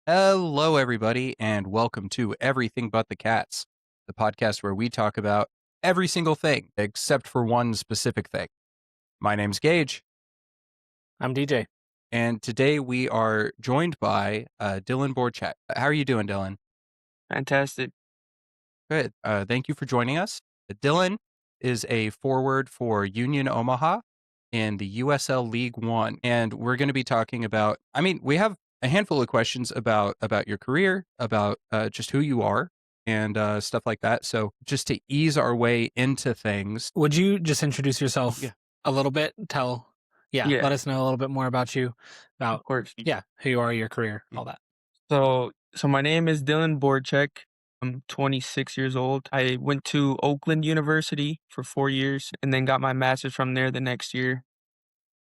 Hello, everybody, and welcome to Everything But the Cats, the podcast where we talk about every single thing except for one specific thing. My name's Gage. I'm DJ. And today we are joined by Dylan Borczak. How are you doing, Dylan? Fantastic. Good. Thank you for joining us. Dylan is a forward for Union Omaha in the USL League One, and we're going to be talking about, we have a handful of questions about your career, about just who you are, and stuff like that. So just to ease our way into things. Would you just introduce yourself a little bit? Let us know a little bit more about you, Of course. Who you are, your career, all that. So my name is Dylan Borczak. I'm 26 years old. I went to Oakland University for 4 years and then got my master's from there the next year.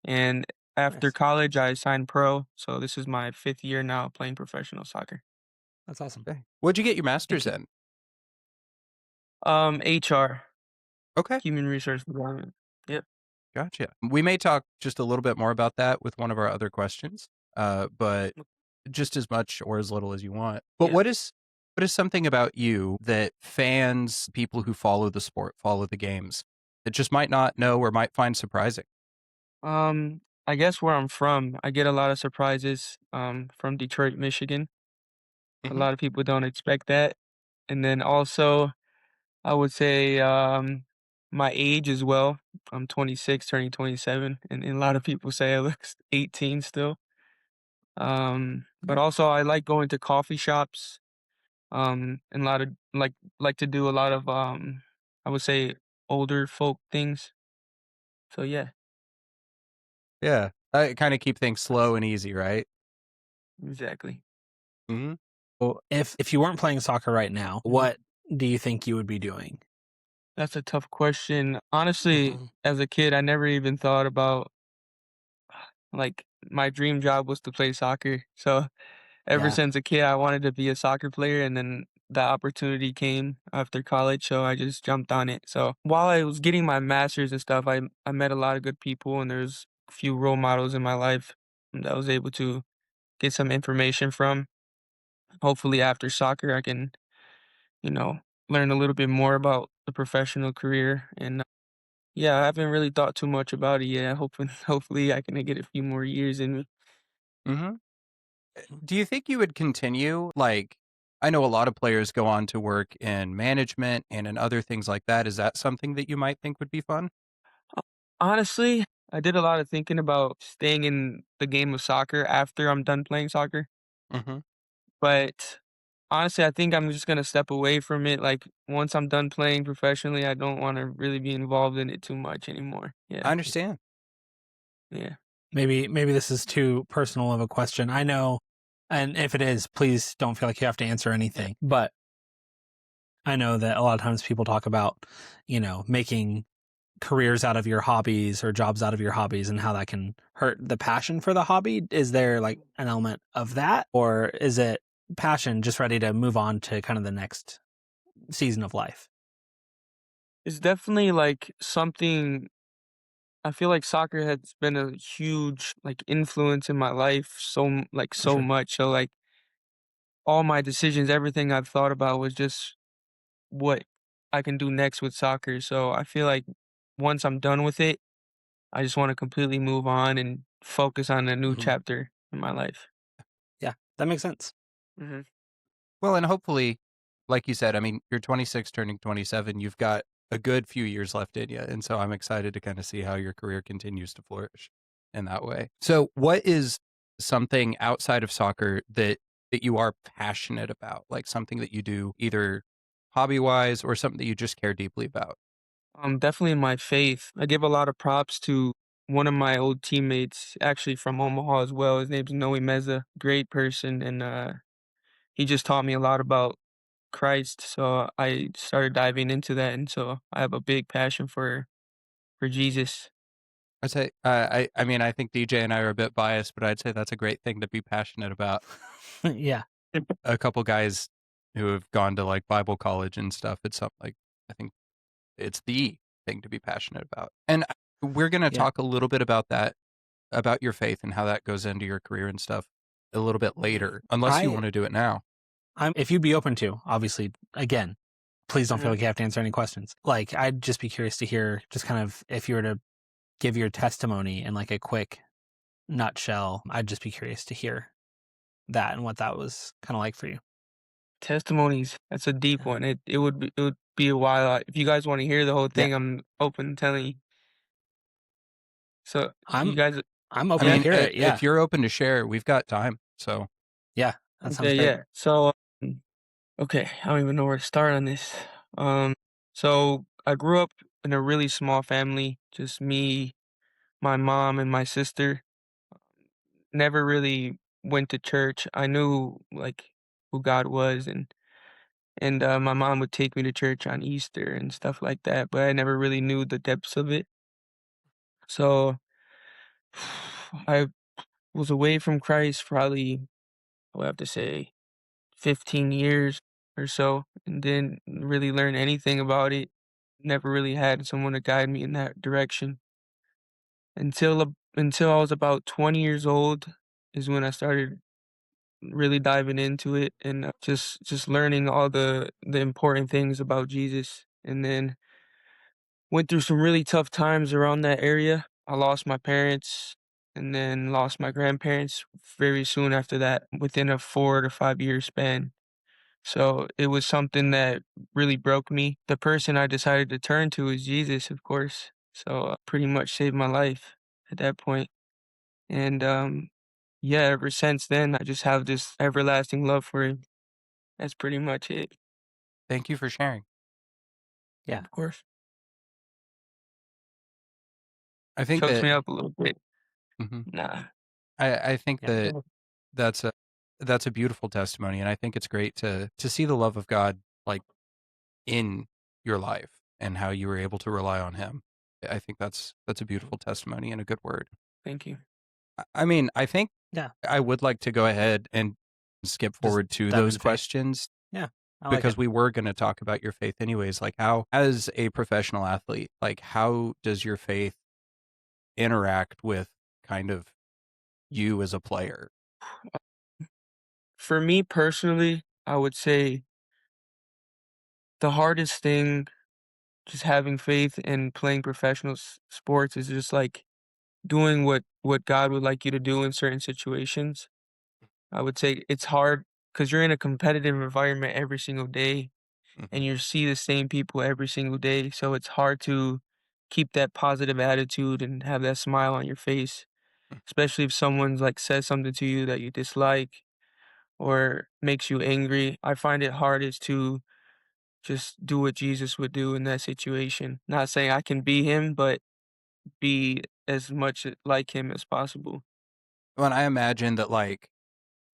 And after college, I signed pro. So this is my 5th year now playing professional soccer. That's awesome. Okay. What'd you get your master's in? HR. Okay. Human Resource Development. Yep. Gotcha. We may talk just a little bit more about that with one of our other questions, but just as much or as little as you want. But what is something about you that fans, people who follow the sport, follow the games, that just might not know or might find surprising? I guess where I'm from, I get a lot of surprises from Detroit, Michigan. A lot of people don't expect that. And then also, I would say my age as well. I'm 26, turning 27, and a lot of people say I look 18 still. But also I like going to coffee shops, and a lot of like to do a lot of I would say older folk things. So yeah, Yeah. I kind of keep things slow and easy, right? exactly. Mm-hmm. Well, if you weren't playing soccer right now, what do you think you would be doing? That's a tough question. Honestly, as a kid, I never even thought about like my dream job was to play soccer. So ever since a kid, I wanted to be a soccer player, and then the opportunity came after college, so I just jumped on it. So while I was getting my master's and stuff, I met a lot of good people, and there's a few role models in my life that I was able to get some information from. Hopefully, after soccer, I can, you know, learn a little bit more about the professional career. And yeah, I haven't really thought too much about it yet. Hopefully, I can get a few more years in me. Mm-hmm. Do you think you would continue? Like, I know a lot of players go on to work in management and in other things like that. Is that something that you might think would be fun? Honestly, I did a lot of thinking about staying in the game of soccer after I'm done playing soccer. Mm-hmm. But honestly, I think I'm just gonna step away from it. Like once I'm done playing professionally, I don't want to really be involved in it too much anymore. I Yeah, understand. yeah. Maybe this is too personal of a question. I know, and if it is, please don't feel like you have to answer anything. But I know that a lot of times people talk about, making careers out of your hobbies or jobs out of your hobbies and how that can hurt the passion for the hobby. Is there like an element of that, or is it passion just ready to move on to kind of the next season of life? It's definitely like something. I feel like soccer has been a huge like influence in my life. So much. So like all my decisions, everything I've thought about was just what I can do next with soccer. So I feel like once I'm done with it, I just want to completely move on and focus on a new chapter in my life. Yeah, that makes sense. Mm-hmm. Well, and hopefully, like you said, you're 26 turning 27. You've got a good few years left in you. And so I'm excited to kind of see how your career continues to flourish in that way. So what is something outside of soccer that you are passionate about? Like something that you do either hobby-wise or something that you just care deeply about? Definitely my faith. I give a lot of props to one of my old teammates, actually from Omaha as well. His name's Noe Meza, great person, and he just taught me a lot about Christ. So I started diving into that, and so I have a big passion for Jesus. I'd say, I mean, I think DJ and I are a bit biased, but I'd say that's a great thing to be passionate about. Yeah. A couple guys who have gone to like Bible college and stuff, it's something like, I think it's the thing to be passionate about. And we're going to Yeah. talk a little bit about that, about your faith and how that goes into your career and stuff a little bit later, unless you want to do it now. If you'd be open to, obviously, again, please don't feel Mhm. like you have to answer any questions. Like, I'd just be curious to hear just kind of if you were to give your testimony in like a quick nutshell, I'd just be curious to hear that and what that was kind of like for you. Testimonies, that's a deep Yeah. one. It would be a while. If you guys want to hear the whole thing, I'm open to telling you. So you I'm guys, I'm I open to mean, hear it. Yeah. if you're open to share, we've got time. So Yeah. That sounds okay, great. yeah. So okay, I don't even know where to start on this. Um, so I grew up in a really small family, just me, my mom, and my sister. Never really went to church. I knew like who God was, and my mom would take me to church on Easter and stuff like that, but I never really knew the depths of it. So I was away from Christ probably, I would have to say, 15 years or so, and didn't really learn anything about it. Never really had someone to guide me in that direction until I was about 20 years old is when I started really diving into it and just learning all the important things about Jesus. And then went through some really tough times around that area. I lost my parents and then lost my grandparents very soon after that, within a 4 to 5 year span. So it was something that really broke me. The person I decided to turn to is Jesus, of course. So pretty much saved my life at that point. And yeah, ever since then, I just have this everlasting love for him. That's pretty much it. thank you for sharing. Yeah. Of course. I think Chokes that me up a little bit. mhm. Nah. I think Yeah. that that's a beautiful testimony, and I think it's great to see the love of God like in your life and how you were able to rely on Him. I think that's a beautiful testimony and a good word. Thank you. I mean, I think Yeah. I would like to go ahead and skip Just forward to dive those into faith. questions Yeah. I like because it. we were going to talk about your faith anyways. Like, how, as a professional athlete, like, how does your faith interact with kind of you as a player? For me personally, I would say the hardest thing just having faith in playing professional sports is just like doing what God would like you to do in certain situations. I would say it's hard because you're in a competitive environment every single day and Mhm. you see the same people every single day. So it's hard to keep that positive attitude and have that smile on your face, especially if someone's like says something to you that you dislike or makes you angry. I find it hardest to just do what Jesus would do in that situation. Not saying I can be him, but be as much like him as possible. Well, and I imagine that like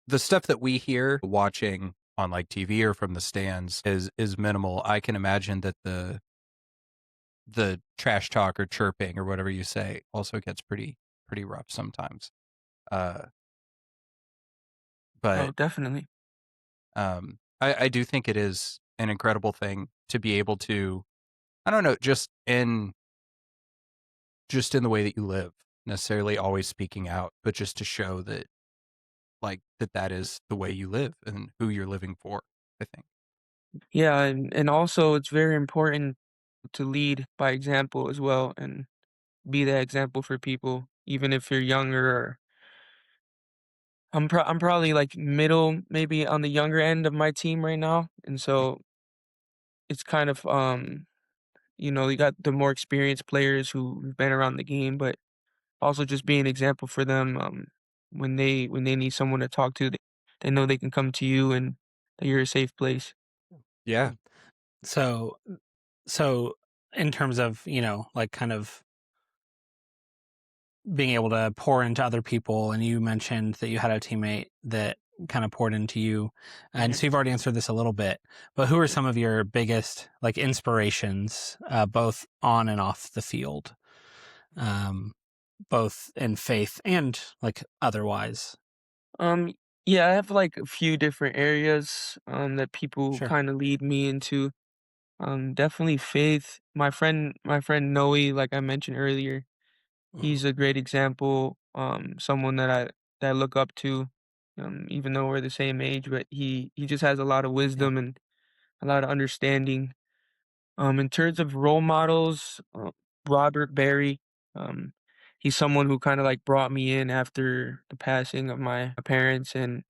the stuff that we hear watching on like TV or from the stands is minimal. I can imagine that the trash talk or chirping or whatever you say also gets pretty rough sometimes. Uh, Oh, but definitely. I do think it is an incredible thing to be able to, I don't know, just in the way that you live, necessarily always speaking out, but just to show that like that is the way you live and who you're living for, I think. Yeah, and also it's very important to lead by example as well and be that example for people, even if you're younger or I'm probably like middle, maybe on the younger end of my team right now. And so it's kind of you got the more experienced players who've been around the game, but also just be an example for them when they need someone to talk to, they know they can come to you and that you're a safe place. Yeah. So, so in terms of, like kind of being able to pour into other people, and you mentioned that you had a teammate that kind of poured into you. And Mhm. so you've already answered this a little bit, but who are some of your biggest like inspirations, both on and off the field? both in faith and like otherwise? Um, yeah, I have like a few different areas that people Sure. kind of lead me into. Definitely faith. My friend Noe, like I mentioned earlier, Mhm. he's a great example. Someone that I look up to. Even though we're the same age, but he just has a lot of Yeah. wisdom and a lot of understanding. In terms of role models, Robert Barry, um, he's someone who kind of like brought me in after the passing of my parents, and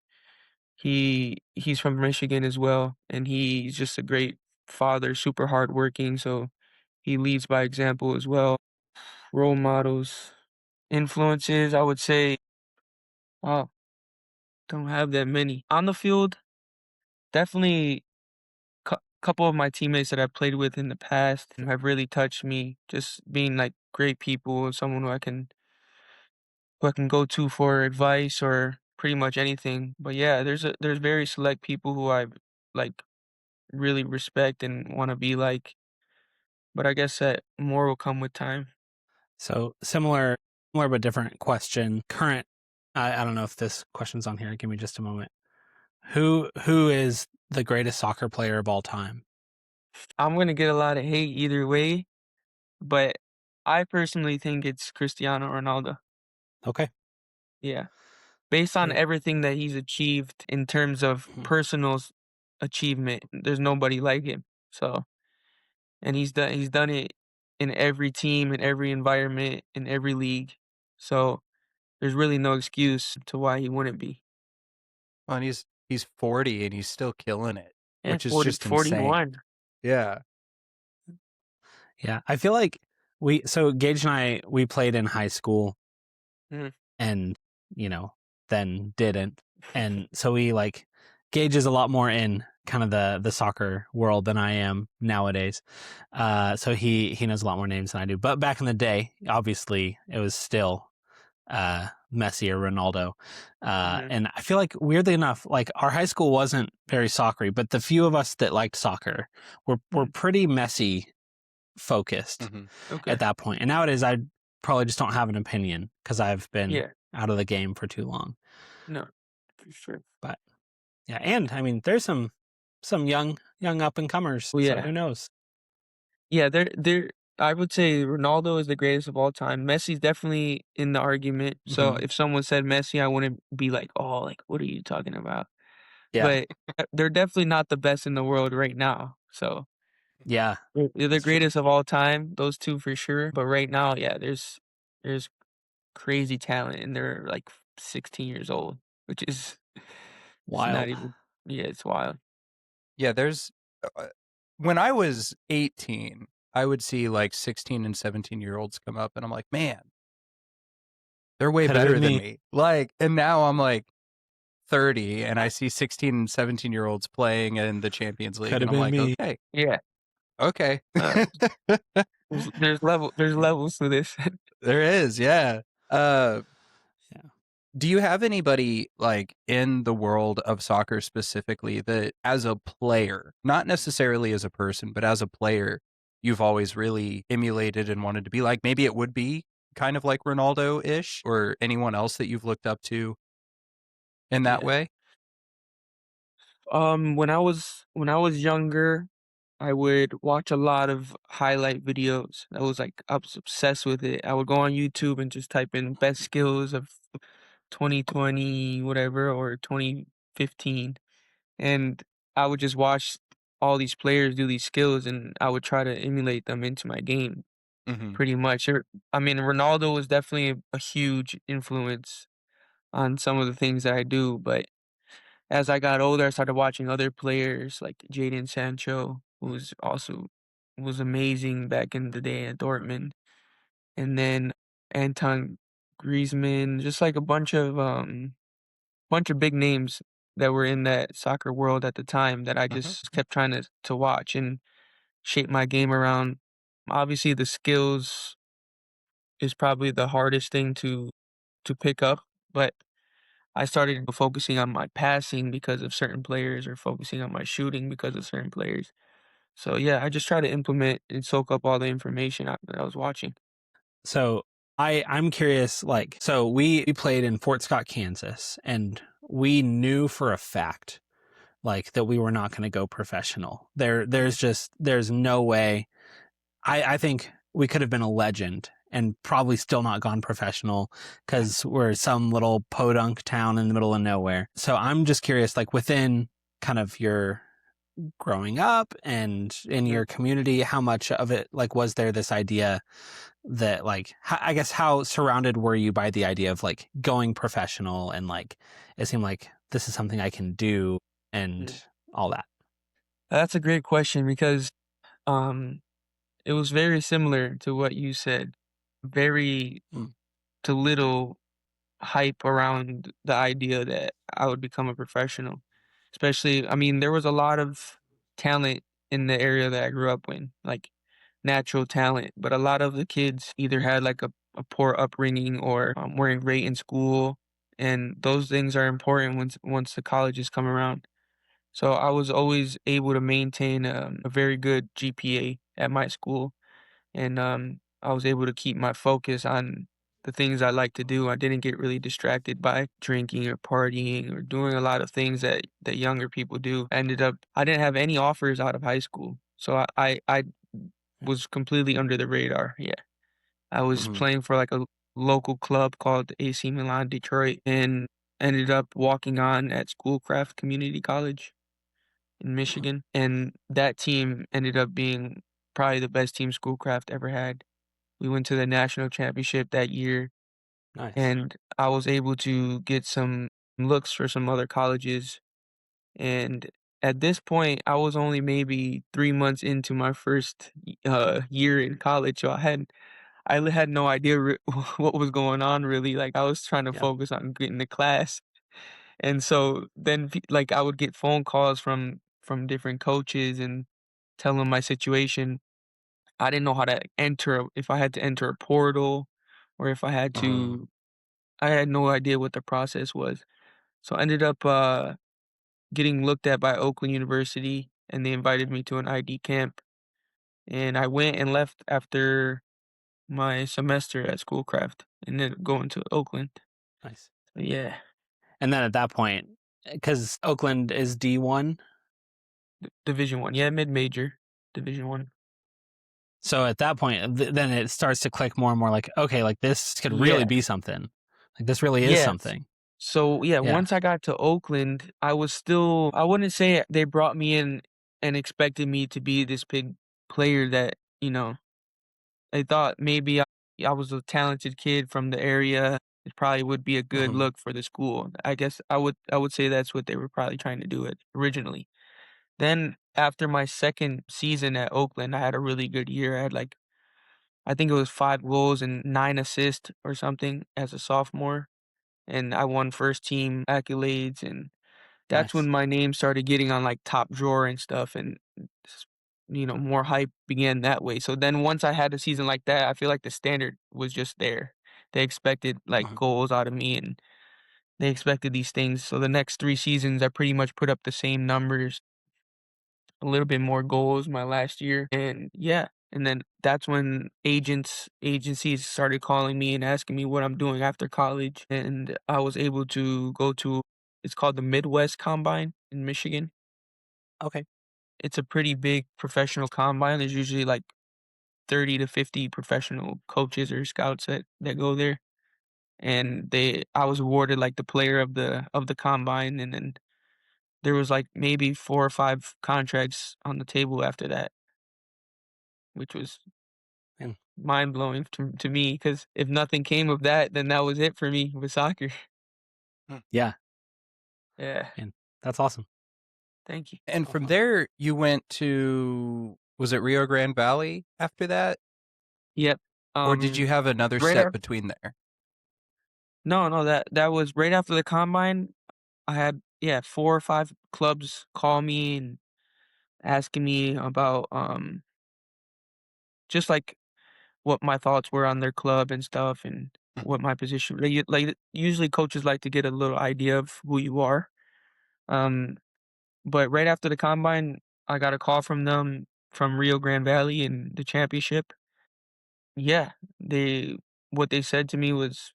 he's from Michigan as well, and he's just a great father, super hardworking, so he leads by example as well. Role models, influences, I would say, oh, don't have that many. On the field, definitely couple of my teammates that I've played with in the past have really touched me. Just being like great people, someone who I can go to for advice or pretty much anything. But yeah, there's very select people who I like really respect and want to be like. But I guess that more will come with time. So similar but different question. Current. I don't know if this question's on here. Give me just a moment. Who is the greatest soccer player of all time? I'm gonna get a lot of hate either way, but I personally think it's Cristiano Ronaldo. Okay. Yeah. Based on Great. everything that he's achieved in terms of Mhm. personal achievement, there's nobody like him. So, and he's done it in every team, in every environment, in every league. So, there's really no excuse to why he wouldn't be. Well, and he's 40 and he's still killing it, And which is 40, just insane. 41. Yeah. Yeah, I feel like Gage and we played in high school Mhm. and then didn't, and so we like Gage is a lot more in kind of the soccer world than I am nowadays. So he knows a lot more names than I do. But back in the day, obviously it was still Messi or Ronaldo. Mhm. And I feel like weirdly enough, like our high school wasn't very soccery, but the few of us that liked soccer were Mhm. pretty Messi focused Hmm. Okay. at that point. And nowadays I probably just don't have an opinion because I've been Yeah. out of the game for too long. No, for sure. But yeah, and I mean there's some young up and comers, Well, so yeah. who knows? Yeah, they're I would say Ronaldo is the greatest of all time. Messi's definitely in the argument. So Hmm. if someone said Messi, I wouldn't be like, "Oh, like what are you talking about?" Yeah. But they're definitely not the best in the world right now. So Yeah, they're the it's true. greatest of all time, those two for sure. But right now, yeah, there's crazy talent, and they're like 16 years old, which is it's not Wild. even. Yeah, it's wild. Yeah, there's when I was 18, I would see like 16 and 17-year-olds come up and I'm like, "Man, they're way Could have better been than me. me." Like, and now I'm like 30 and I see 16 and 17-year-olds playing in the Champions League Could and have I'm been like, me. "Okay. Yeah, Okay." uh, there's levels to this. There is, yeah. Uh Yeah. Do you have anybody like in the world of soccer specifically that as a player, not necessarily as a person, but as a player, you've always really emulated and wanted to be like? Maybe it would be kind of like Ronaldo-ish or anyone else that you've looked up to in that Yeah. way? When I was younger, I would watch a lot of highlight videos. I was obsessed with it. I would go on YouTube and just type in best skills of 2020 whatever or 2015, and I would just watch all these players do these skills, and I would try to emulate them into my game Mhm. pretty much. I mean, Ronaldo was definitely a huge influence on some of the things that I do, but as I got older, I started watching other players like Jadon Sancho, who was amazing back in the day at Dortmund, and then Anton Griezmann, just like a bunch of big names that were in that soccer world at the time that I Mhm. just kept trying to watch and shape my game around. Obviously, the skills is probably the hardest thing to pick up, but I started focusing on my passing because of certain players or focusing on my shooting because of certain players. So yeah, I just try to implement and soak up all the information that I was watching. So I'm curious, like, so we played in Fort Scott, Kansas, and we knew for a fact, like, that we were not going to go professional. There's no way. I think we could have been a legend and probably still not gone professional because we're some little podunk town in the middle of nowhere. So I'm just curious, like, within kind of your growing up and in your community, how much of it, like, was there this idea that, like, I guess, how surrounded were you by the idea of, like, going professional, and, like, it seemed like this is something I can do and all that? That's a great question because um it was very similar to what you said. Very Mm. to little hype around the idea that I would become a professional. Especially, I mean, there was a lot of talent in the area that I grew up in, like natural talent, but a lot of the kids either had like a poor upbringing or weren't great in school. And those things are important once the colleges come around. So I was always able to maintain a very good GPA at my school, and I was able to keep my focus on the things I like to do. I didn't get really distracted by drinking or partying or doing a lot of things that younger people do. I didn't have any offers out of high school, so I was completely under the radar. Yeah, I was Mhm. playing for like a local club called AC Milan Detroit, and ended up walking on at Schoolcraft Community College in Michigan, and that team ended up being probably the best team Schoolcraft ever had. We went to the national championship that year, Nice. and I was able to get some looks for some other colleges. And at this point, I was only maybe 3 months into my first year in college, so I had no idea what was going on really. Like I was trying to Yeah. focus on getting to class, and so then like I would get phone calls from different coaches and tell them my situation. I didn't know how to if I had to enter a portal or if I had Mhm. to. I had no idea what the process was. So I ended up getting looked at by Oakland University, and they invited me to an ID camp. And I went and left after my semester at Schoolcraft and then going to Oakland. Nice. So yeah, And then at that point, because Oakland is D1, Division One. Yeah, mid-major, Division One. so at that point, then it starts to click more and more, like, okay, like, this could really Yeah, be something. Like, this really is yeah. something. So yeah, Yeah. once I got to Oakland, I wouldn't say they brought me in and expected me to be this big player that, they thought maybe I was a talented kid from the area. It probably would be a good Mhm. look for the school. I guess I would say that's what they were probably trying to do it originally. Then after my second season at Oakland, I had a really good year. I think it was 5 goals and 9 assists or something as a sophomore, and I won first team accolades, and that's when Nice. my name started getting on like top drawer and stuff, and more hype began that way. So then once I had a season like that, I feel like the standard was just there. They expected like Mhm. goals out of me, and they expected these things. So the next 3 seasons, I pretty much put up the same numbers, a little bit more goals my last year, and yeah. And then that's when agencies started calling me and asking me what I'm doing after college, and I was able to go to, it's called the Midwest Combine in Michigan. Okay. It's a pretty big professional combine. There's usually like 30 to 50 professional coaches or scouts that go there. And I was awarded like the player of the combine, and then there was like maybe 4 or 5 contracts on the table after that, which was And mind blowing to me because if nothing came of that, then that was it for me with soccer. yeah, Yeah, and that's awesome. thank you. And That's from awesome. there, you went to, was it Rio Grande Valley after that? Yep. Or did you have another Right step after, between there? no, no, that was right after the combine. I had, yeah, 4 or 5 clubs call me and asking me about just like what my thoughts were on their club and stuff, and what my position. Like usually coaches like to get a little idea of who you are. Um, but right after the combine, I got a call from them from Rio Grande Valley in the championship. Yeah, they what they said to me was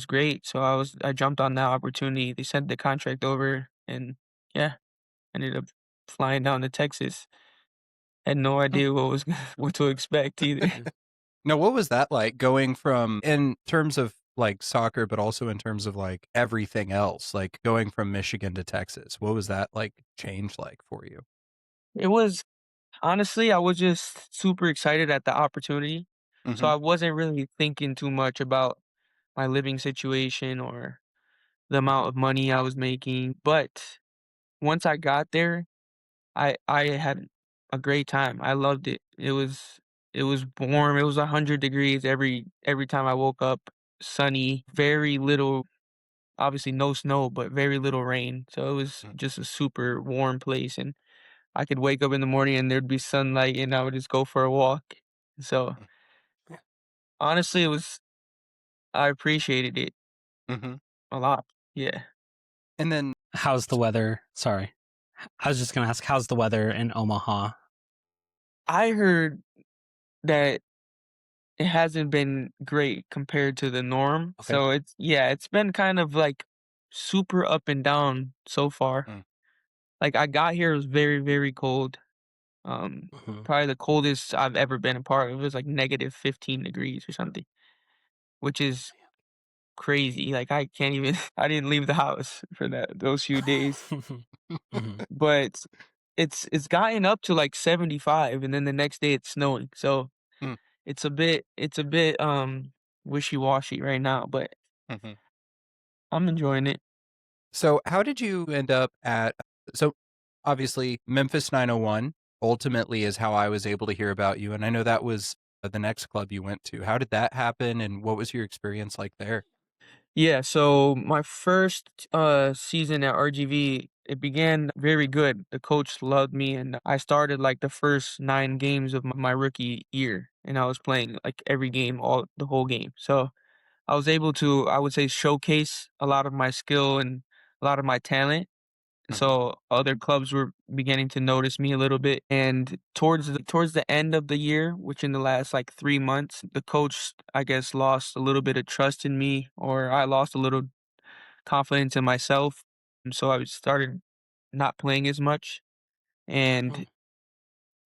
great. So I jumped on that opportunity. They sent the contract over, and yeah, ended up flying down to Texas. Had no idea what was what to expect either. Now, what was that like going from, in terms of like soccer, but also in terms of like everything else, like going from Michigan to Texas? What was that like change like for you? It was honestly, I was just super excited at the opportunity. So Mm-hmm. I wasn't really thinking too much about my living situation or the amount of money I was making. But once I got there, I had a great time. I loved it. It was warm. It was 100 degrees every time I woke up. Sunny, very little, obviously no snow, but very little rain. So it was just a super warm place, and I could wake up in the morning and there'd be sunlight, and I would just go for a walk. So honestly, I appreciated it Mm-hmm. a lot. Yeah. And then, How's the weather? Sorry. I was just going to ask, how's the weather in Omaha? I heard that it hasn't been great compared to the norm. Okay. So it's been kind of like super up and down so far. Mm. Like I got here, it was very, very cold. Um, Mhm. Probably the coldest I've ever been a part of. It was like negative 15 degrees or something, which is crazy. Like I can't even I didn't leave the house for those few days. Mhm. But it's gotten up to like 75, and then the next day it's snowing. So Mm. it's a bit wishy-washy right now, but Mhm. I'm enjoying it. So, how did you end up at? So, obviously, Memphis 901 ultimately is how I was able to hear about you, and I know that was the next club you went to. How did that happen, and what was your experience like there? Yeah, so my first season at RGV, it began very good. The coach loved me, and I started like the first 9 games of my rookie year, and I was playing like every game, all the whole game. So I was able to, I would say, showcase a lot of my skill and a lot of my talent. Mhm. So other clubs were beginning to notice me a little bit. And towards the end of the year, which in the last like 3 months, the coach, I guess, lost a little bit of trust in me, or I lost a little confidence in myself. And so I started not playing as much. Mm. And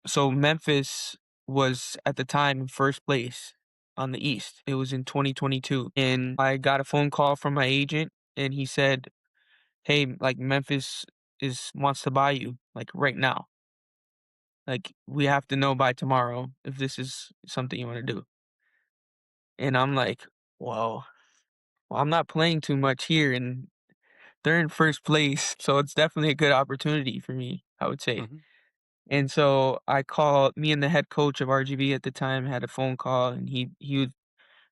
so Memphis was at the time in first place on the East. It was in 2022. And I got a phone call from my agent, and he said, "Hey, like Memphis is wants to buy you like right now. Like we have to know by tomorrow if this is something you want to do." And I'm like, "Whoa. Well, I'm not playing too much here, and they're in first place, so it's definitely a good opportunity for me, I would say." Mhm. And so I called me and the head coach of RGV at the time had a phone call, and he was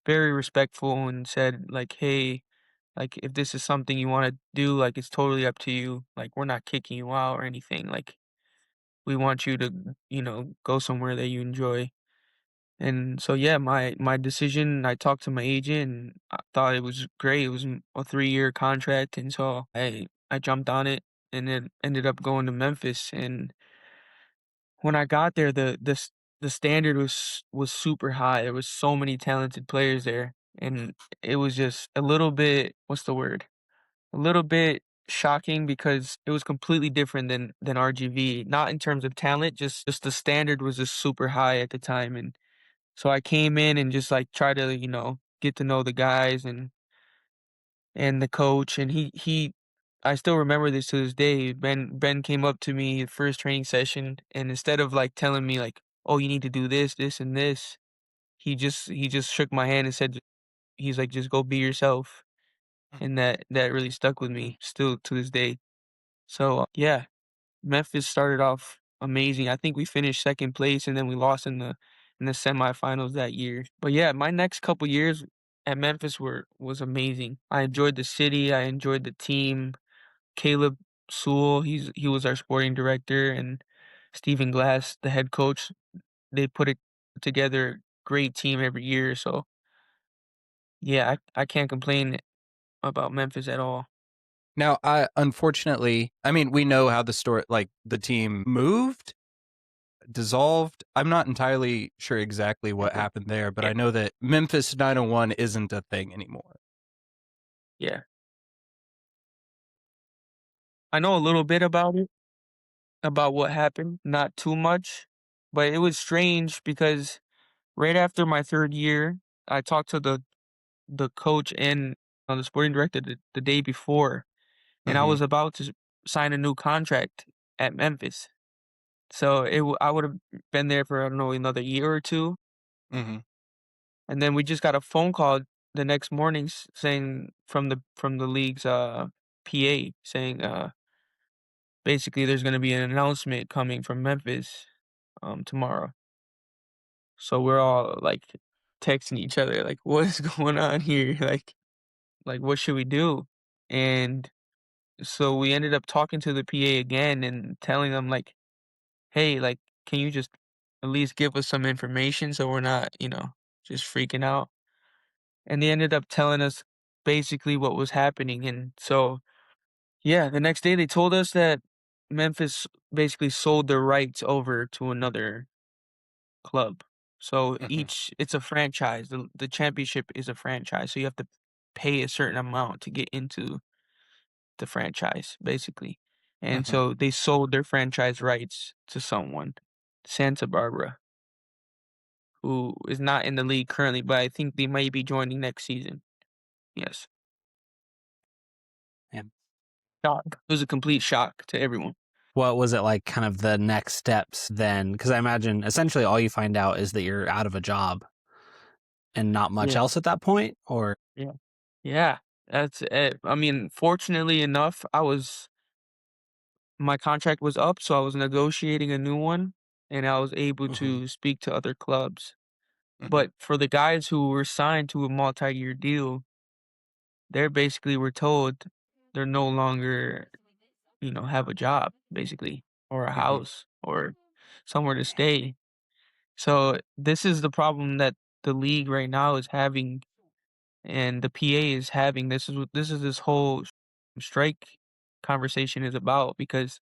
very respectful and said like, "Hey, like if this is something you want to do, like it's totally up to you. Like we're not kicking you out or anything. Like we want you to, go somewhere that you enjoy." And so yeah, my decision, I talked to my agent and I thought it was great. It was a 3-year contract, and so I jumped on it, and then ended up going to Memphis. And when I got there, the standard was super high. There was so many talented players there, and it was just a little bit, what's the word? A little bit shocking because it was completely different than RGV. Not in terms of talent, just the standard was just super high at the time. And so I came in and just like try to, get to know the guys and the coach. And he I still remember this to this day. Ben came up to me the first training session, and instead of like telling me like, "Oh, you need to do this, this, and this," he just shook my hand and said, he's like, "Just go be yourself." And that really stuck with me still to this day. So yeah, Memphis started off amazing. I think we finished second place, and then we lost in the semifinals that year. But yeah, my next couple years at Memphis was amazing. I enjoyed the city. I enjoyed the team. Caleb Sewell, he was our sporting director, and Stephen Glass, the head coach. They put it together great team every year. So yeah, I can't complain about Memphis at all. Now, I unfortunately, I mean, we know how the story, like the team moved, dissolved. I'm not entirely sure exactly what happened there, but I know that Memphis 901 isn't a thing anymore. Yeah. I know a little bit about it, about what happened, not too much, but it was strange because right after my 3rd year, I talked to the coach and the sporting director the day before, and I Mhm. was about to sign a new contract at Memphis. So I would have been there for, I don't know, another year or 2, Mhm. and then we just got a phone call the next morning saying from the league's PA saying basically there's going to be an announcement coming from Memphis tomorrow. So we're all like texting each other like what is going on here? Like what should we do? And so we ended up talking to the PA again and telling them like, "Hey, like can you just at least give us some information so we're not, just freaking out?" And they ended up telling us basically what was happening. And so yeah, the next day they told us that Memphis basically sold their rights over to another club. So Mhm. it's a franchise. The championship is a franchise. So you have to pay a certain amount to get into the franchise, basically. And Mhm. so they sold their franchise rights to someone, Santa Barbara, who is not in the league currently, but I think they might be joining next season. Yes. Yeah. Shock. It was a complete shock to everyone. What was it like, kind of the next steps then? Because I imagine essentially all you find out is that you're out of a job and not much Yeah. else at that point, or Yeah. Yeah. That's it. I mean, fortunately enough, my contract was up, so I was negotiating a new one and I was able Mhm. to speak to other clubs. Mhm. But for the guys who were signed to a multi-year deal, they basically were told they're no longer, have a job, basically, or a Mhm. house or somewhere to stay. So this is the problem that the league right now is having and the PA is having. This whole strike conversation is about because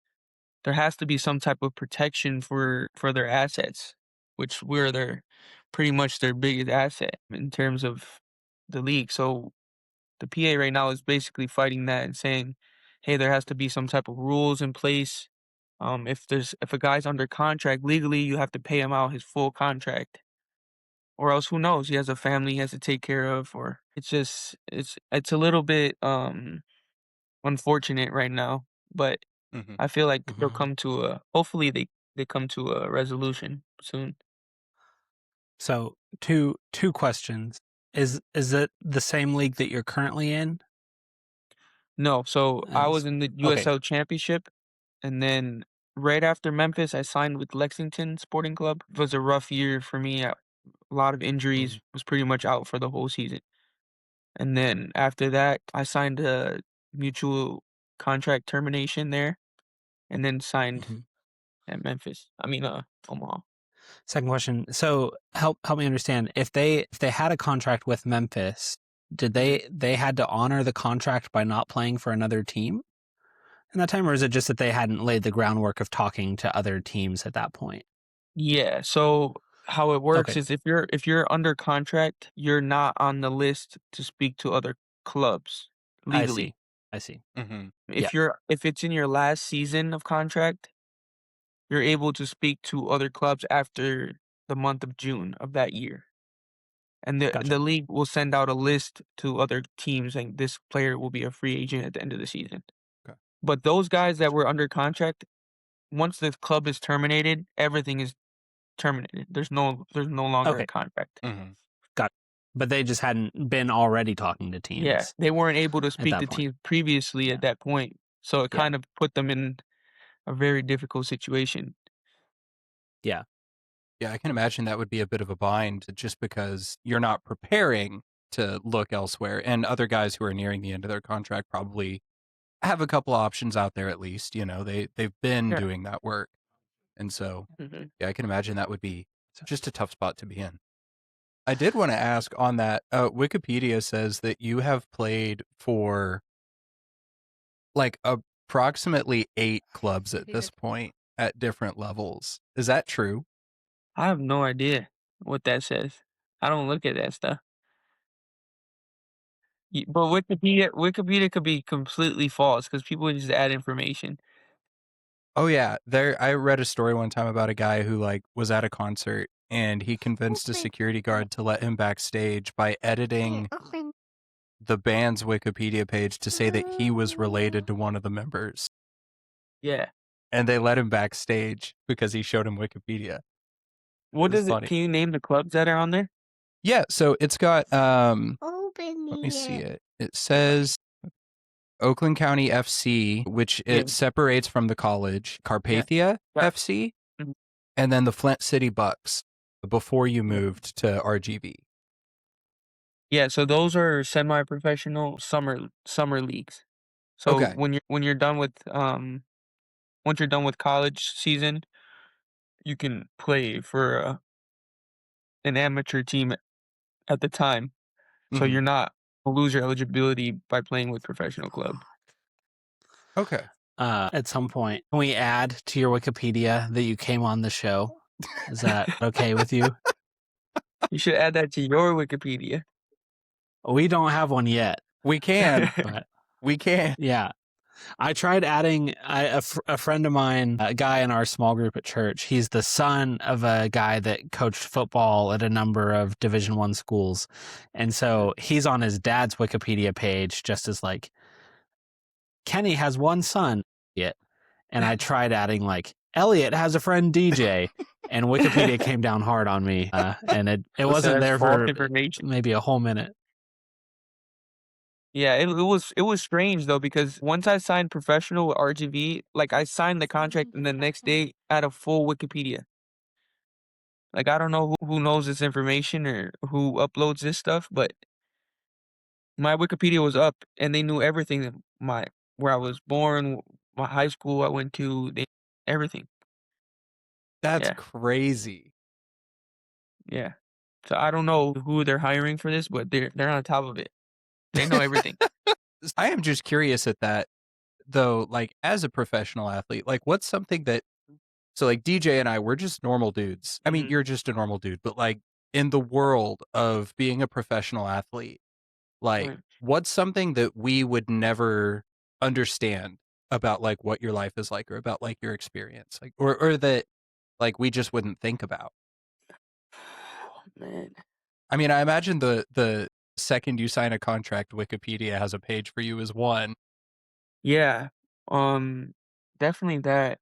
there has to be some type of protection for their assets, which we're their pretty much their biggest asset in terms of the league. So the PA right now is basically fighting that and saying, hey, there has to be some type of rules in place. If a guy's under contract legally, you have to pay him out his full contract, or else who knows? He has a family he has to take care of, or it's a little bit unfortunate right now, but Mhm. I feel like they'll Mhm. come to a hopefully they come to a resolution soon. So two questions. Is it the same league that you're currently in? No, so I was As in the okay. USL Championship, and then right after Memphis, I signed with Lexington Sporting Club. It was a rough year for me. A lot of injuries, Mhm. was pretty much out for the whole season. And then after that, I signed a mutual contract termination there, and then signed Mhm. at Memphis. Omaha. Second question. So help me understand. If they had a contract with Memphis, did Mhm. they had to honor the contract by not playing for another team in that time, or is it just that they hadn't laid the groundwork of talking to other teams at that point? Yeah, so how it works Okay, is if you're under contract, you're not on the list to speak to other clubs I legally. see. I see. Mhm. Yeah, If it's in your last season of contract, you're able to speak to other clubs after the month of June of that year. And gotcha. the league will send out a list to other teams saying this player will be a free agent at the end of the season. Okay. But those guys that Gotcha. were under contract, once the club is terminated, everything is terminated. There's no longer a Okay, contract. Mhm. got. But they just hadn't been already talking to Yeah, teams they weren't able to at speak that to point. teams previously Yeah, at that point, so it yeah, kind of put them in a very difficult situation. yeah. Yeah, I can imagine that would be a bit of a bind just because you're not preparing to look elsewhere. And other guys who are nearing the end of their contract probably have a couple options out there at least. They've been Yeah. doing that work. And so, Mhm. yeah, I can imagine that would be So, just a tough spot to be in. I did want to ask on that. Wikipedia says that you have played for like approximately 8 clubs at this point. at different levels. Is that true? I have no idea what that says. I don't look at that stuff. But Wikipedia could be completely false because people just add information. Oh yeah, I read a story one time about a guy who like was at a concert and he convinced a security guard to let him backstage by editing the band's Wikipedia page to say that he was related to one of the members. Yeah. And they let him backstage because he showed him Wikipedia. What It's does it? funny. Can you name the clubs that are on there? Yeah, so it's got Open let me see it. It says Oakland County FC, which Yeah. it separates from the college, Carpathia Yeah. FC, Mhm. and then the Flint City Bucks before you Yeah. moved to RGV. Yeah, so those are semi-professional summer leagues. So Okay. when you're done with once you're done with college season, you can play for an amateur team at the time. So Mhm. you're not lose your eligibility by playing with professional club. Okay. At some point, can we add to your Wikipedia that you came on the show? Is that okay with you? You should add that to your Wikipedia. We don't have one yet, We can. but We can. yeah. I tried adding a friend of mine, a guy in our small group at church. He's the son of a guy that coached football at a number of Division I schools. And so he's on his dad's Wikipedia page just as like, Kenny has one son. And I tried adding like, Elliot has a friend DJ. And Wikipedia came down hard on me. And it So wasn't that's there false for information. maybe a whole minute. Yeah, it was strange though because once I signed professional with RGV, like I signed the contract and the next day I had a full Wikipedia. Like I don't know who knows this information or who uploads this stuff, but my Wikipedia was up and they knew everything my where I was born, my high school I went to, everything. That's Yeah. crazy. Yeah. So I don't know who they're hiring for this, but they're on top of it. They know everything. I am just curious at that though, like as a professional athlete, like what's something that so like DJ and I, we're just normal dudes. I mean, Mhm. you're just a normal dude, but like in the world of being a professional athlete, like Right. what's something that we would never understand about like what your life is like or about like your experience, like or that like we just wouldn't think about. Man. I mean, I imagine the second you sign a contract, Wikipedia has a page for you as one. Yeah. Definitely that.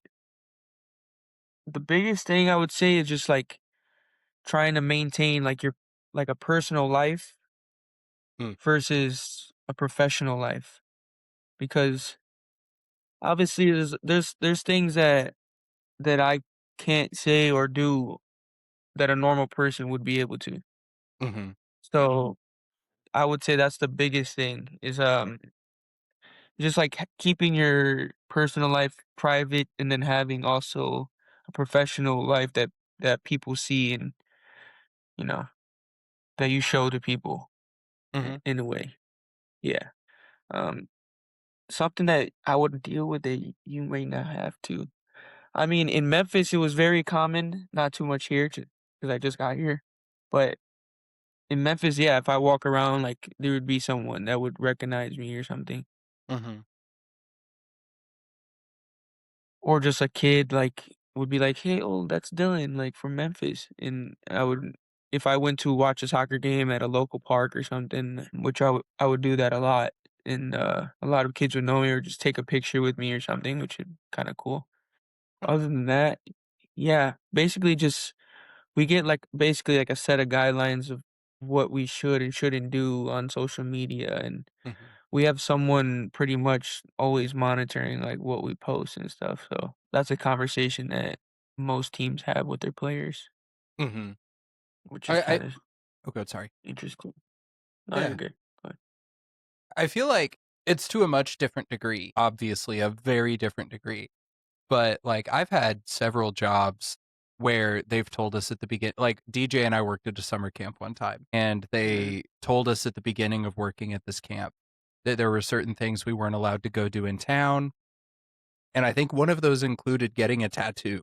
The biggest thing I would say is just like trying to maintain like your like a personal life Hmm. versus a professional life because obviously there's things that I can't say or do that a normal person would be able to. Mm-hmm. So I would say that's the biggest thing is just like keeping your personal life private and then having also a professional life that people see and you know that you show to people Mm-hmm. in a way. Yeah. Um something that I would deal with that you may not have to. I mean, in Memphis it was very common, not too much here because I just got here. But in Memphis, yeah, if I walk around like there would be someone that would recognize me or something. Mm-hmm. Or just a kid, like, would be like, "Hey, oh, that's Dylan, like, from Memphis," and I would if I went to watch a soccer game at a local park or something, which I would do that a lot, and, a lot of kids would know me or just take a picture with me or something, which is kinda cool. Other than that, yeah, basically just we get, like, basically, like, a set of guidelines of what we should and shouldn't do on social media, and Mm-hmm. we have someone pretty much always monitoring like what we post and stuff. So that's a conversation that most teams have with their players, Mm-hmm. which is I kind of oh god, sorry. interesting. No, you're Yeah. good. Go ahead. I feel like it's to a much different degree, obviously, a very different degree. But like I've had several jobs where they've told us at the beginning, like DJ and I worked at a summer camp one time, and they told us at the beginning of working at this camp that there were certain things we weren't allowed to go do in town. And I think one of those included getting a tattoo.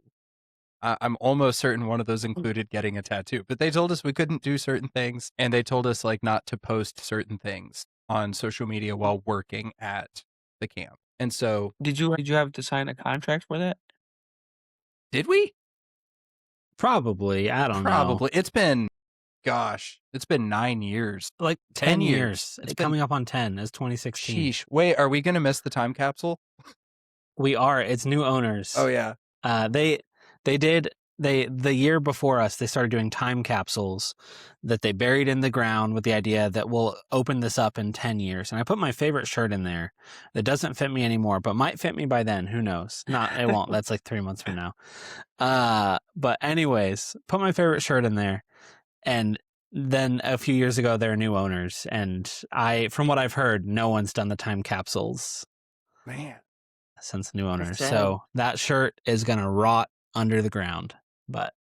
I'm almost certain one of those included getting a tattoo. But they told us we couldn't do certain things, and they told us like not to post certain things on social media while working at the camp. And so, Did you have to sign a contract for that? did we? Probably. I don't know. Probably. It's been 9 years. Like 10 10 years. years. It's coming up on 10. It's 2016. Sheesh. Wait, are we going to miss the time capsule? We are. It's new owners. Oh, yeah. The year before us, they started doing time capsules that they buried in the ground with the idea that we'll open this up in 10 years. And I put my favorite shirt in there that doesn't fit me anymore, but might fit me by then. Who knows? It won't. That's like 3 months from now. But anyways, put my favorite shirt in there. And then a few years ago, there are new owners. And from what I've heard, no one's done the time capsules. Man. Since new owners. sad. So that shirt is going to rot under the ground, but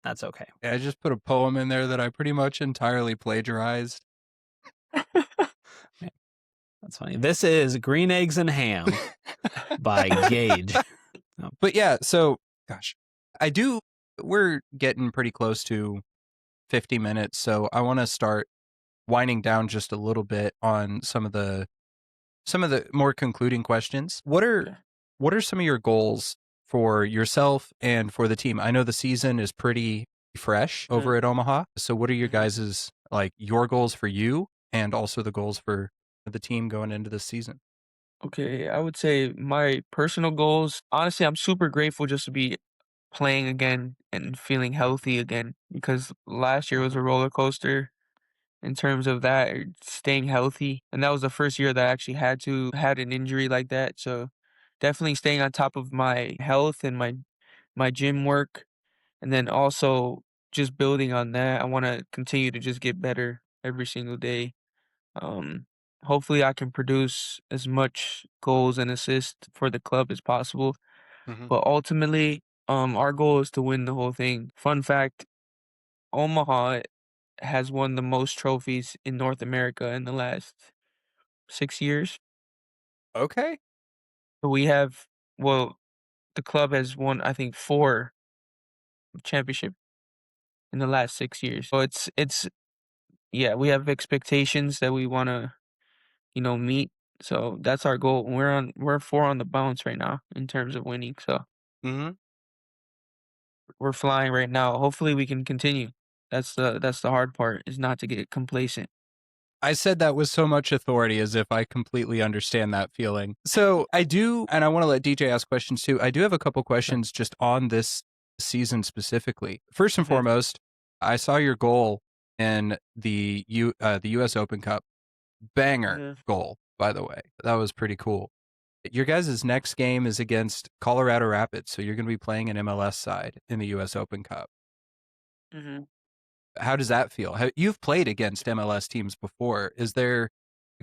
that's okay. Yeah, I just put a poem in there that I pretty much entirely plagiarized. That's funny. This is Green Eggs and Ham by Gage. But yeah, so gosh, we're getting pretty close to 50 minutes, so I want to start winding down just a little bit on some of the more concluding questions. What are some of your goals for yourself and for the team? I know the season is pretty fresh over at Omaha. So what are your guys's your goals for you and also the goals for the team going into this season? Okay, I would say my personal goals, honestly, I'm super grateful just to be playing again and feeling healthy again, because last year was a roller coaster in terms of that, staying healthy. And that was the first year that I actually had an injury like that. So definitely staying on top of my health and my gym work. And then also just building on that. I want to continue to just get better every single day. Hopefully I can produce as much goals and assists for the club as possible. Mhm. But ultimately, our goal is to win the whole thing. Fun fact, Omaha has won the most trophies in North America in the last 6 years. Okay. So the club has won, I think, 4 championship in the last 6 years. So yeah, we have expectations that we wanna, meet. So that's our goal. We're 4 on the bounce right now in terms of winning. So Mm-hmm. we're flying right now. Hopefully we can continue. That's the hard part, is not to get complacent. I said that with so much authority as if I completely understand that feeling. So I do, and I want to let DJ ask questions too. I do have a couple questions just on this season specifically. First and Mhm. foremost, I saw your goal in the U.S. Open Cup. Banger goal, by the way. That was pretty cool. Your guys' next game is against Colorado Rapids, so you're going to be playing an MLS side in the U.S. Open Cup. Mm-hmm. How does that feel? You've played against MLS teams before. Is there,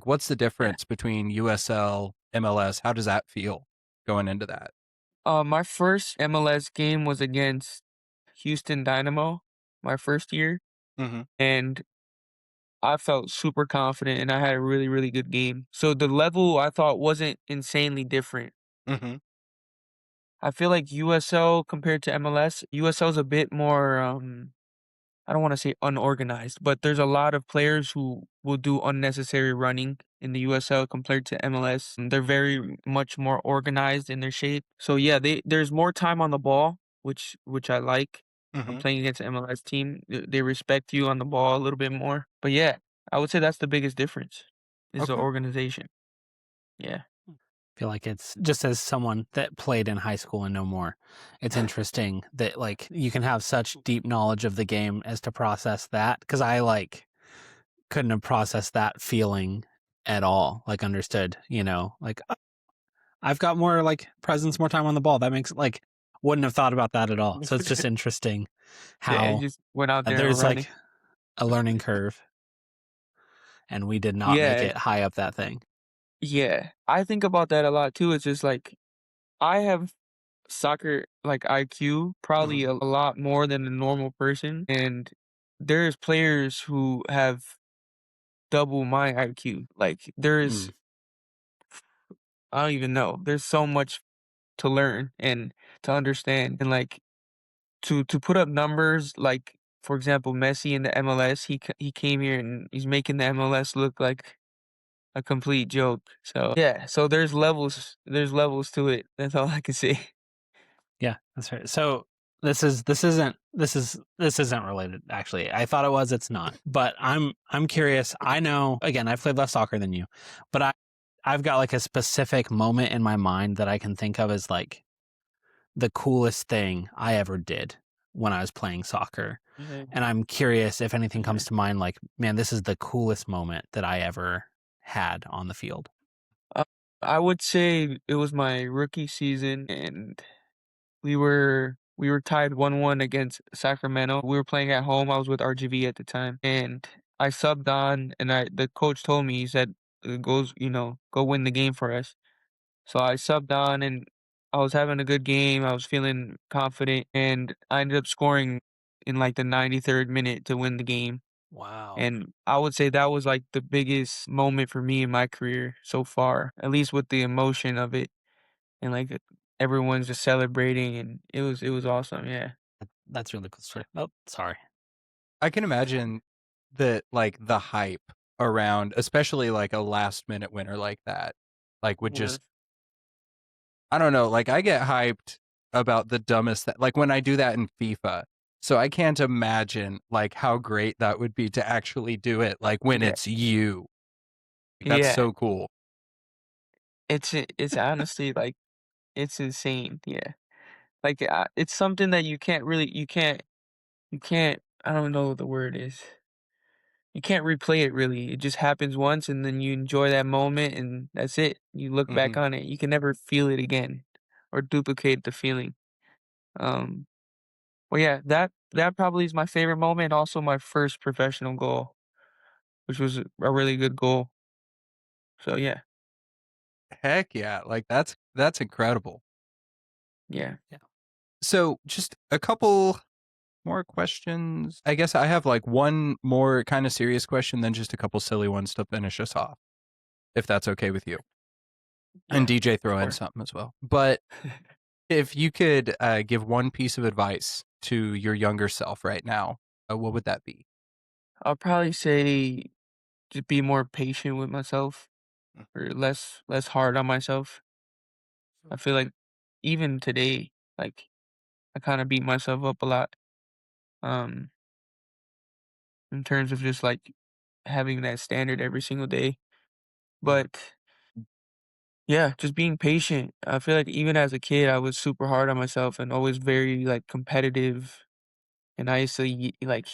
what's the difference between USL, MLS? How does that feel going into that? My first MLS game was against Houston Dynamo, my first year, Mm-hmm. and I felt super confident and I had a really, really good game. So the level I thought wasn't insanely different. Mm-hmm. I feel like USL compared to MLS, USL is a bit more I don't want to say unorganized, but there's a lot of players who will do unnecessary running in the USL compared to MLS. They're very much more organized in their shape. So yeah, there's more time on the ball, which I like. Mm-hmm. Playing against an MLS team, they respect you on the ball a little bit more. But yeah, I would say that's the biggest difference, is the Okay. organization. Yeah. I feel like it's just, as someone that played in high school and no more, it's interesting that you can have such deep knowledge of the game as to process that, because I couldn't have processed that feeling at all. Understood, I've got more presence, more time on the ball. That makes wouldn't have thought about that at all. So it's just interesting Yeah, how I just went out there there's running. a learning curve, and we did not make it high up that thing. Yeah, I think about that a lot too. It's just I have soccer IQ probably a lot more than a normal person, and there's players who have double my IQ. I don't even know. There's so much to learn and to understand and like to put up numbers like for example Messi in the MLS. He came here and he's making the MLS look like a complete joke. So yeah, so there's levels to it. That's all I can say. Yeah, that's right. So this isn't related actually. I thought it was, it's not. But I'm curious. I know, again, I've played less soccer than you, but I've got like a specific moment in my mind that I can think of as like the coolest thing I ever did when I was playing soccer. Mhm. And I'm curious if anything comes to mind like, man, this is the coolest moment that I ever had on the field. I would say it was my rookie season, and we were tied 1-1 against Sacramento. We were playing at home. I was with RGV at the time, and I subbed on, and the coach told me, he said, go win the game for us." So I subbed on, and I was having a good game. I was feeling confident, and I ended up scoring in like the 93rd minute to win the game. Wow. And I would say that was like the biggest moment for me in my career so far, at least with the emotion of it and like everyone's just celebrating and it was awesome. Yeah. That's really cool story. Oh, sorry. I can imagine that, like, the hype around, especially like a last minute winner like that, like would just, I don't know, like I get hyped about the dumbest like when I do that in FIFA. So I can't imagine like how great that would be to actually do it, like when Yeah. it's you. That's Yeah. so cool. It's honestly like it's insane. Yeah. Like it's something that you can't I don't know what the word is. You can't replay it really. It just happens once and then you enjoy that moment and that's it. You look back on it. You can never feel it again or duplicate the feeling. Um well yeah, that probably is my favorite moment, also my first professional goal, which was a really good goal. So yeah. Heck yeah, like that's incredible. Yeah. So just a couple more questions. I guess I have like one more kind of serious question, then just a couple silly ones to finish us off, if that's okay with you. And Yeah, DJ throw in sure. something as well. But if you could give one piece of advice to your younger self right now, what would that be? I'll probably say just be more patient with myself or less hard on myself. I feel like even today, like I kind of beat myself up a lot. Um, in terms of just like having that standard every single day. But yeah, just being patient. I feel like even as a kid, I was super hard on myself and always very like competitive. And I used to like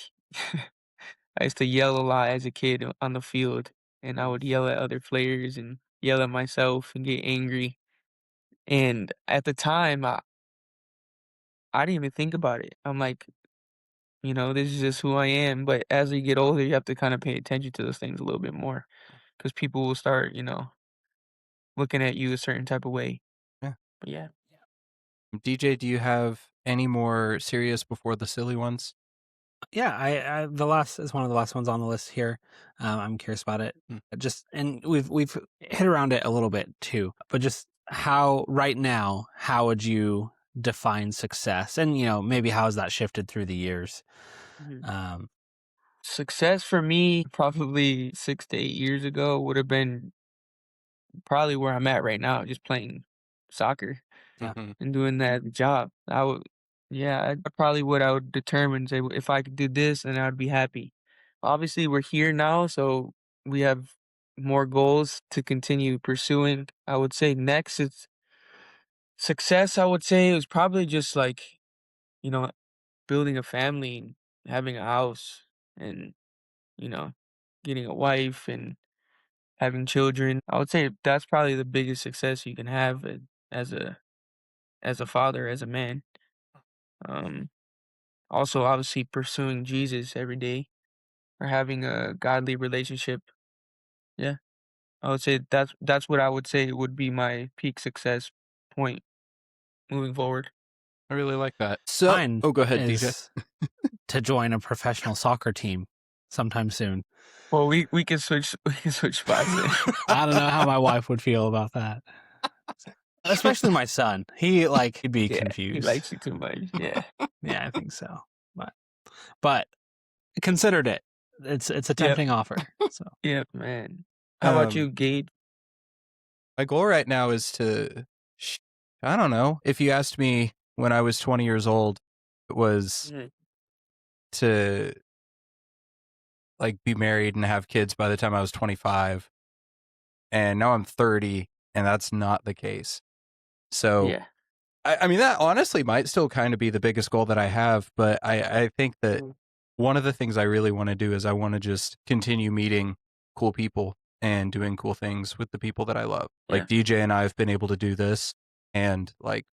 I used to yell a lot as a kid on the field, and I would yell at other players and yell at myself and get angry. And at the time, I didn't even think about it. I'm like, this is just who I am. But as you get older, you have to kind of pay attention to those things a little bit more because people will start, looking at you a certain type of way. Yeah. But yeah. DJ, do you have any more serious before the silly ones? Yeah, I the last is one of the last ones on the list here. I'm curious about it. Just and we've hit around it a little bit too, but just how right now, how would you define success? And maybe how has that shifted through the years? Mhm. Success for me, probably 6 to 8 years ago, would have been probably where I'm at right now, just playing soccer and doing that job. Yeah, I probably would. I would determine, say, if I could do this, then I'd be happy. Obviously, we're here now, so we have more goals to continue pursuing. I would say next, it's success. I would say it was probably just like, you know, building a family and having a house and, you know, getting a wife and having children. I would say that's probably the biggest success you can have as a father, as a man. Um, Also, obviously, pursuing Jesus every day or having a godly relationship. Yeah, I would say that's what I would say would be my peak success point moving forward. I really like that. So, Mine go ahead, DJ. is to join a professional soccer team sometime soon. Well, we can switch spots. Then. I don't know how my wife would feel about that. Especially my son. He'd be Yeah, confused. he likes you too much. Yeah. Yeah, I think so. But considered it. It's a tempting offer. So Yeah, man. How about you, Gage? My goal right now is to, I don't know. If you asked me when I was 20 years old, it was to be married and have kids by the time I was 25. And now I'm 30 and that's not the case. So Yeah. I mean, that honestly might still kind of be the biggest goal that I have, but I think that one of the things I really want to do is I want to just continue meeting cool people and doing cool things with the people that I love. Like DJ and I have been able to do this, and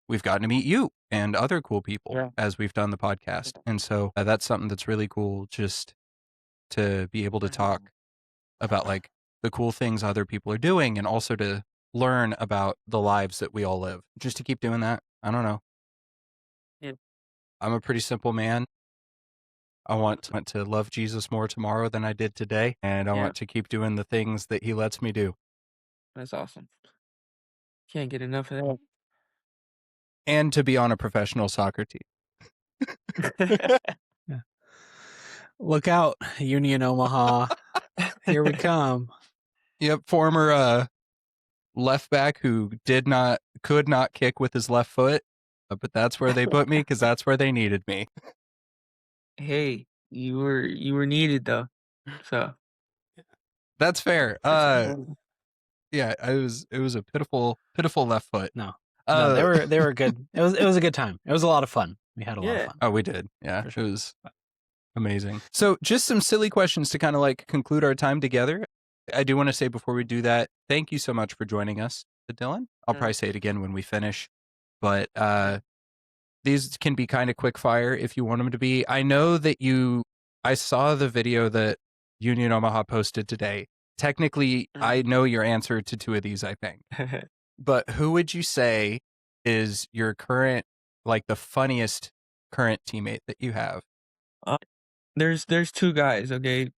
we've gotten to meet you and other cool people as we've done the podcast. And so that's something that's really cool, just to be able to talk about the cool things other people are doing, and also to learn about the lives that we all live. Just to keep doing that. I don't know. Yeah. I'm a pretty simple man. I want to love Jesus more tomorrow than I did today, and I want to keep doing the things that he lets me do. That's awesome. Can't get enough of that. And to be on a professional soccer team. yeah. Look out, Union Omaha. Here we come. Yep, former left back who could not kick with his left foot, but that's where they put me because that's where they needed me. Hey, you were needed though, so that's fair. Yeah, it was a pitiful left foot. No, they were good. It was a good time. It was a lot of fun. We had a lot of fun. Oh, we did. Yeah, sure. It was amazing. So just some silly questions to kind of conclude our time together. I do want to say before we do that, thank you so much for joining us, Dylan. I'll probably say it again when we finish, but these can be kind of quick fire if you want them to be. I know that I saw the video that Union Omaha posted today. Technically, I know your answer to two of these, I think. But who would you say is your current, the funniest current teammate that you have? There's two guys, okay?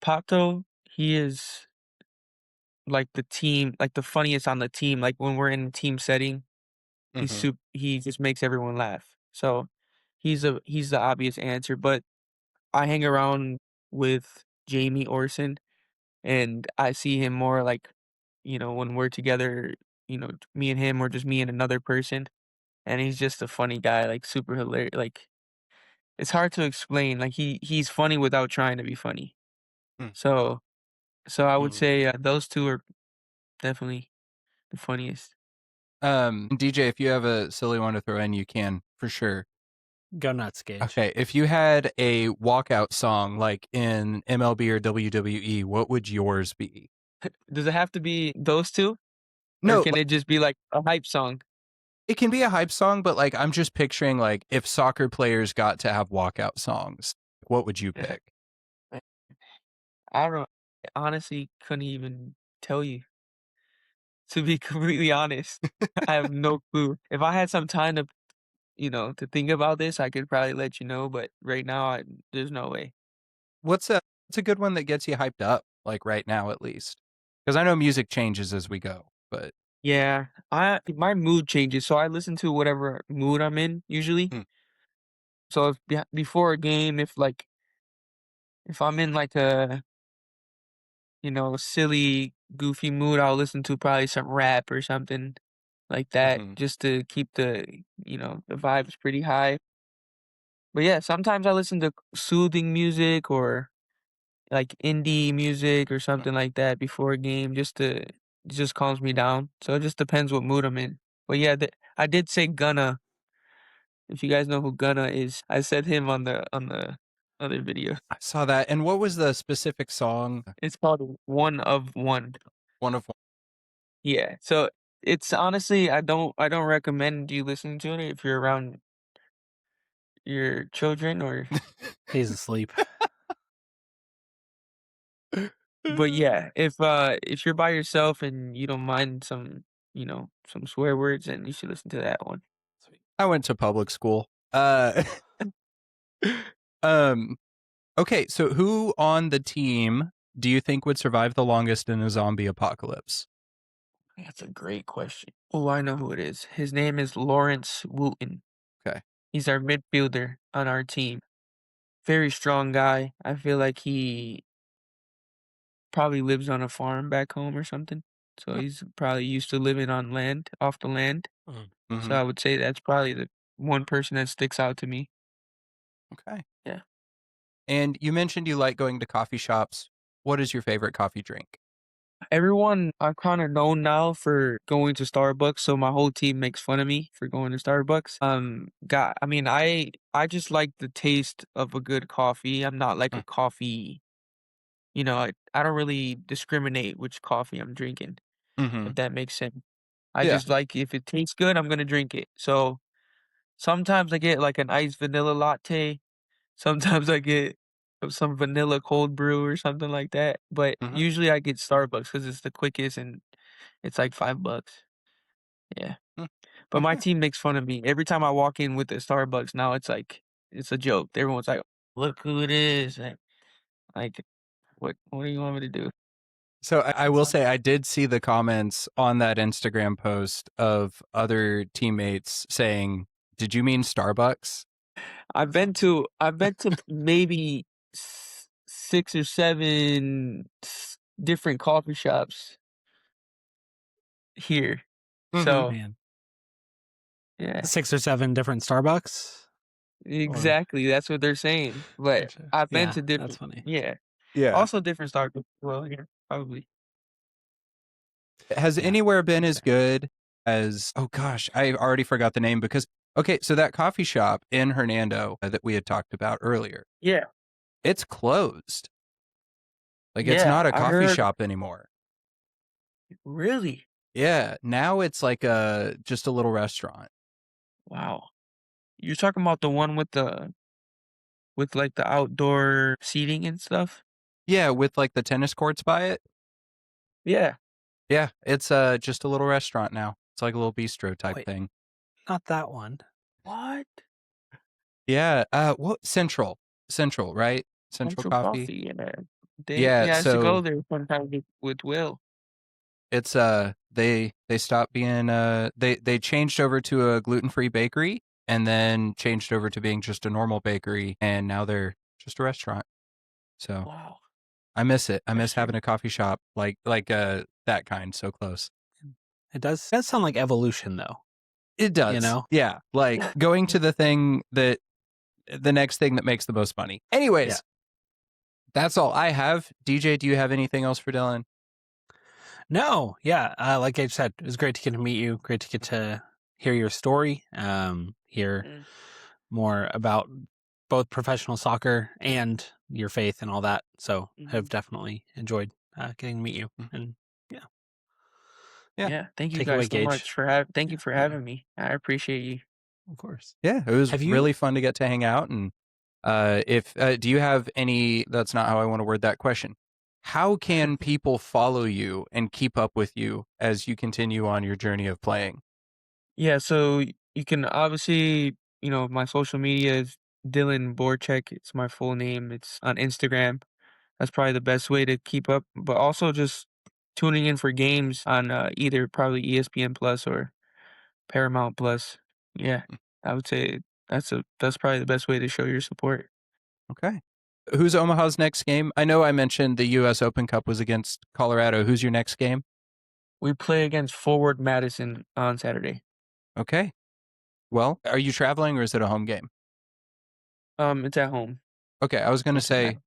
Pato, he is the team, the funniest on the team. When we're in a team setting, he just makes everyone laugh. So he's the obvious answer. But I hang around with Jamie Orson, and I see him more when we're together, me and him, or just me and another person. And he's just a funny guy, super hilarious. It's hard to explain. He's funny without trying to be funny. So I would say those two are definitely the funniest. DJ, if you have a silly one to throw in, you can for sure. Go nuts, Gage. Okay, if you had a walkout song like in MLB or WWE, what would yours be? Does it have to be those two? No. Or can it just be a hype song? It can be a hype song, but I'm just picturing if soccer players got to have walkout songs, what would you pick? I don't honestly couldn't even tell you. To be completely honest, I have no clue. If I had some time to to think about this, I could probably let you know, but right now there's no way. What's a good one that gets you hyped up, right now at least? Because I know music changes as we go, but yeah, my mood changes, so I listen to whatever mood I'm in usually. So if before a game, if I'm in a silly, goofy mood, I'll listen to probably some rap or something like that, just to keep the the vibes pretty high. But yeah, sometimes I listen to soothing music or indie music or something like that before a game, it just calms me down. So it just depends what mood I'm in. But yeah, I did say Gunna. If you guys know who Gunna is, I said him on the other video. I saw that. And what was the specific song? It's called One of One. One of One. Yeah. So it's honestly, I don't recommend you listening to it if you're around your children or he's asleep. But yeah, if you're by yourself and you don't mind some some swear words, then you should listen to that one. I went to public school. Okay, so who on the team do you think would survive the longest in a zombie apocalypse? That's a great question. Oh, I know who it is. His name is Lawrence Wooten. Okay. He's our midfielder on our team. Very strong guy. I feel like he probably lives on a farm back home or something. So he's probably used to living on land, off the land. Mm-hmm. So I would say that's probably the one person that sticks out to me. Okay. Yeah. And you mentioned you like going to coffee shops. What is your favorite coffee drink? Everyone I've kind of known now for going to Starbucks, so my whole team makes fun of me for going to Starbucks. I just like the taste of a good coffee. I'm not like a coffee, I don't really discriminate which coffee I'm drinking, Mm-hmm. if that makes sense. I Yeah. just like if it tastes good, I'm gonna drink it. So sometimes I get like an iced vanilla latte. Sometimes I get some vanilla cold brew or something like that. But Mhm. usually I get Starbucks because it's the quickest and it's like $5. Yeah. Mm. But my Okay. team makes fun of me. Every time I walk in with the Starbucks now, it's like it's a joke. Everyone's like, "Look who it is!" Like, what do you want me to do? So I will say I did see the comments on that Instagram post of other teammates saying, "Did you mean Starbucks?" I've been to maybe 6 or 7 different coffee shops here. Mhm. So, Man, yeah, 6 or 7 different Starbucks. exactly. That's what they're saying. But Gotcha. I've been Yeah, to that's different, funny. yeah, Yeah. also different Starbucks. Well, yeah, probably. Has Yeah, anywhere been that's as good as, oh gosh, I already forgot the name because, okay, so that coffee shop in Hernando that we had talked about earlier, Yeah, it's closed. Like it's yeah. not a I coffee heard. shop anymore. Really? Yeah. Now it's like just a little restaurant. Wow. You're talking about the one with like the outdoor seating and stuff? Yeah. With like the tennis courts by it. Yeah. Yeah. It's just a little restaurant now. It's like a little bistro type Wait. thing. not that one. What? Yeah. What Central, right? Central Central Coffee. Coffee, yeah. Yeah. I used to go So there sometimes with Will. it's they stopped being they changed over to a gluten-free bakery and then changed over to being just a normal bakery and now they're just a restaurant. So Wow. I miss it. I miss That's having a coffee shop like that kind so close. It does sound like evolution, though. It does. You know? Yeah. Like going to the thing that the next thing that makes the most money. Anyways, Yeah. that's all I have. DJ, do you have anything else for Dylan? No, yeah. Like I said, it was great to get to meet you. Great to get to hear your story. Hear Mm. more about both professional soccer and your faith and all that. So have definitely enjoyed getting to meet you. And Yeah. Yeah. Thank you Take it guys away, so Gage. much thank you for having me. I appreciate you. Of course. Yeah, it was Have you- really fun to get to hang out. And if do you have any? That's not how I want to word that question. How can people follow you and keep up with you as you continue on your journey of playing? Yeah, so you can obviously, my social media is Dylan Borczak. It's my full name. It's on Instagram. That's probably the best way to keep up. But also just tuning in for games on either probably ESPN Plus or Paramount Plus. Yeah, I would say that's probably the best way to show your support. Okay. Who's Omaha's next game? I know I mentioned the U.S. Open Cup was against Colorado. Who's your next game? We play against Forward Madison on Saturday. Okay. Well, are you traveling or is it a home game? It's at home. Okay, I was going to It's at say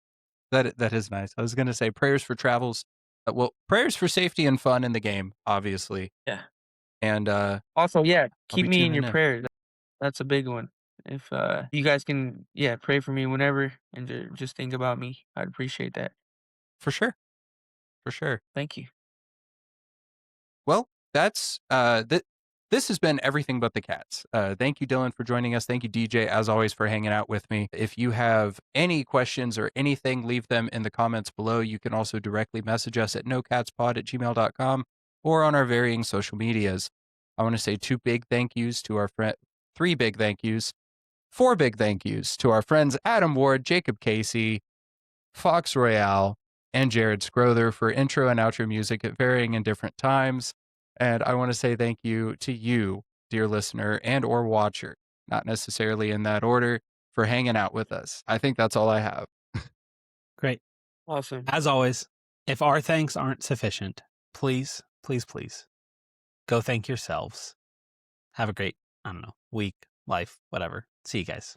that is nice. I was going to say prayers for travels. Well, prayers for safety and fun in the game, obviously. Yeah. And Also, yeah, I'll keep be me in tuning your in. prayers. That's a big one. If you guys can, pray for me whenever and just think about me. I'd appreciate that. For sure. For sure. Thank you. Well, that's this has been Everything But the Cats. Thank you, Dylan, for joining us. Thank you, DJ, as always, for hanging out with me. If you have any questions or anything, leave them in the comments below. You can also directly message us at nocatspod@gmail.com or on our varying social medias. I want to say 4 big thank yous to our friends Adam Ward, Jacob Casey, Fox Royale, and Jared Scrowther for intro and outro music at varying and different times. And I want to say thank you to you, dear listener and or watcher, not necessarily in that order, for hanging out with us. I think that's all I have. Great. Awesome. As always, if our thanks aren't sufficient, please, please, please go thank yourselves. Have a great, I don't know, week, life, whatever. See you guys.